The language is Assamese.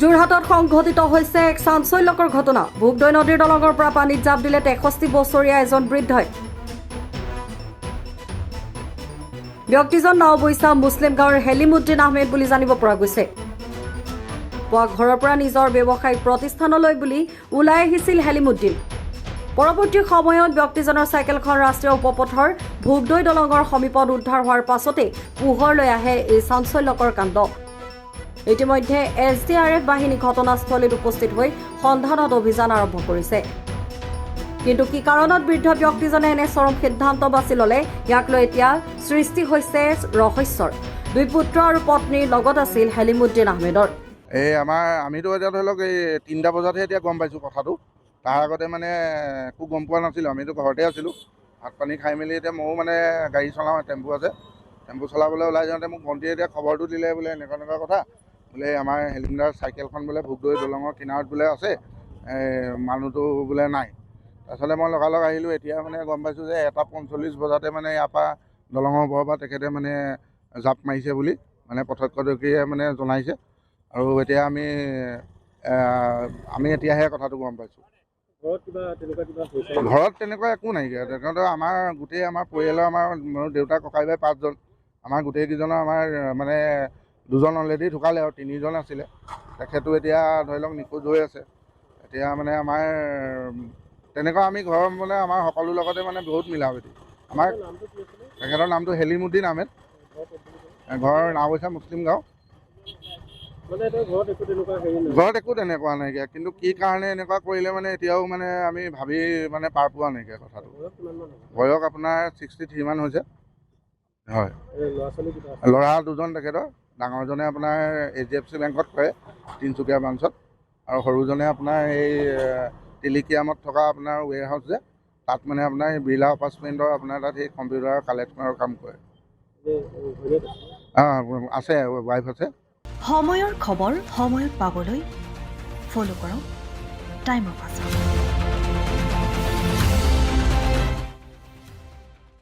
যোৰহাটত সংঘটিত হৈছে এক চাঞ্চল্যকৰ ঘটনা। ভোগদৈ নদীৰ দলঙৰ পৰা পানীত জাপ দিলে 63 বছৰীয়া এজন বৃদ্ধই। ব্যক্তিজন নাওবৈচা মুছলিম গাঁৱৰ হেলিমুদ্দিন আহমেদ বুলি জানিব পৰা গৈছে। পুৱা ঘৰৰ পৰা নিজৰ ব্যৱসায়িক প্ৰতিষ্ঠানলৈ বুলি ওলাই আহিছিল হেলিমুদ্দিন। পৰৱৰ্তী সময়ত ব্যক্তিজনৰ চাইকেলখন ৰাষ্ট্ৰীয় উপপথৰ ভোগদৈ দলঙৰ সমীপত উদ্ধাৰ হোৱাৰ পাছতে পোহৰলৈ আহে এই চাঞ্চল্যকৰ কাণ্ড। ইতিমধ্যে SDRF বাহিনী ঘটনাস্থলীত উপস্থিত হৈ সন্ধানত অভিযান আৰম্ভ কৰিছে। কিন্তু কি কাৰণত বৃদ্ধ ব্যক্তিজনে এনে চৰম সিদ্ধান্ত বাছি ল'লে, ইয়াক লৈ এতিয়া সৃষ্টি হৈছে ৰহস্যৰ। দুই পুত্ৰ আৰু পত্নীৰ লগত আছিল হেলিমুদ্দিন আহমেদৰ। আমিতো এতিয়া ধৰি লওক এই 3টা বজাতহে এতিয়া গম পাইছোঁ কথাটো। তাৰ আগতে মানে একো গম পোৱা নাছিলোঁ, আমিতো ঘৰতে আছিলোঁ। ভাত পানী খাই মেলি এতিয়া ময়ো মানে গাড়ী চলাওঁ, টেম্পু আছে, টেম্পু চলাবলৈ ওলাই যাওঁতে মোক ভণ্টিয়ে এতিয়া খবৰটো দিলে বোলে এনেকুৱা কথা, বোলে আমাৰ হেলিকপ্টাৰ চাইকেলখন বোলে ভোগদৈ দলঙৰ কিনাৰত বোলে আছে, মানুহটো বোলে নাই। তাৰপিছতে মই লগালগ আহিলোঁ। এতিয়া মানে গম পাইছোঁ যে 1:45 বজাতে মানে ইয়াৰ পৰা দলঙৰ ওপৰৰ পৰা তেখেতে মানে জাপ মাৰিছে বুলি মানে প্ৰত্যক্ষদৰ্শীয়ে মানে জনাইছে। আৰু এতিয়া আমি এতিয়াহে কথাটো গম পাইছোঁ। ঘৰত তেনেকুৱা একো নাইকিয়া। তেখেতৰ আমাৰ গোটেই আমাৰ পৰিয়ালৰ মোৰ দেউতা ককাই ভাই 5জন। আমাৰ গোটেইকেইজনৰ আমাৰ মানে 2জন অলৰেডি ঢুকালে আৰু 3জন আছিলে। তেখেতো এতিয়া ধৰি লওক নিখোজ হৈ আছে। এতিয়া মানে আমাৰ তেনেকুৱা আমি ঘৰৰ মানে আমাৰ সকলোৰ লগতে মানে বহুত মিলাপ্ৰীতি। তেখেতৰ নামটো হেলিমুদ্দিন আহমেদ, ঘৰ নাওবৈচা মুছলিম গাঁও। ঘৰত একো তেনেকুৱা নাইকিয়া, কিন্তু কি কাৰণে এনেকুৱা কৰিলে মানে এতিয়াও মানে আমি ভাবি মানে পাৰ পোৱা নাইকিয়া কথাটো। বয়স আপোনাৰ 63 মান হৈছে। হয়, ল'ৰা 2জন তেখেতৰ। ডাঙৰজনে আপোনাৰ HDFC বেংকত কৰে, তিনিচুকীয়া ব্ৰাঞ্চত, আৰু সৰুজনে আপোনাৰ এই টেলিকিয়ামত থকা আপোনাৰ ৱেৰ হাউচ যে, তাত মানে আপোনাৰ বিৰলা এপাৰ্টমেণ্টৰ আপোনাৰ তাত সেই কম্পিউটাৰ কালেকশ্যনৰ কাম কৰে। আছে, ৱাইফ আছে। সময়ৰ খবৰ সময়ত পাবলৈ ফ'ল' কৰক টাইম অফ আছাম।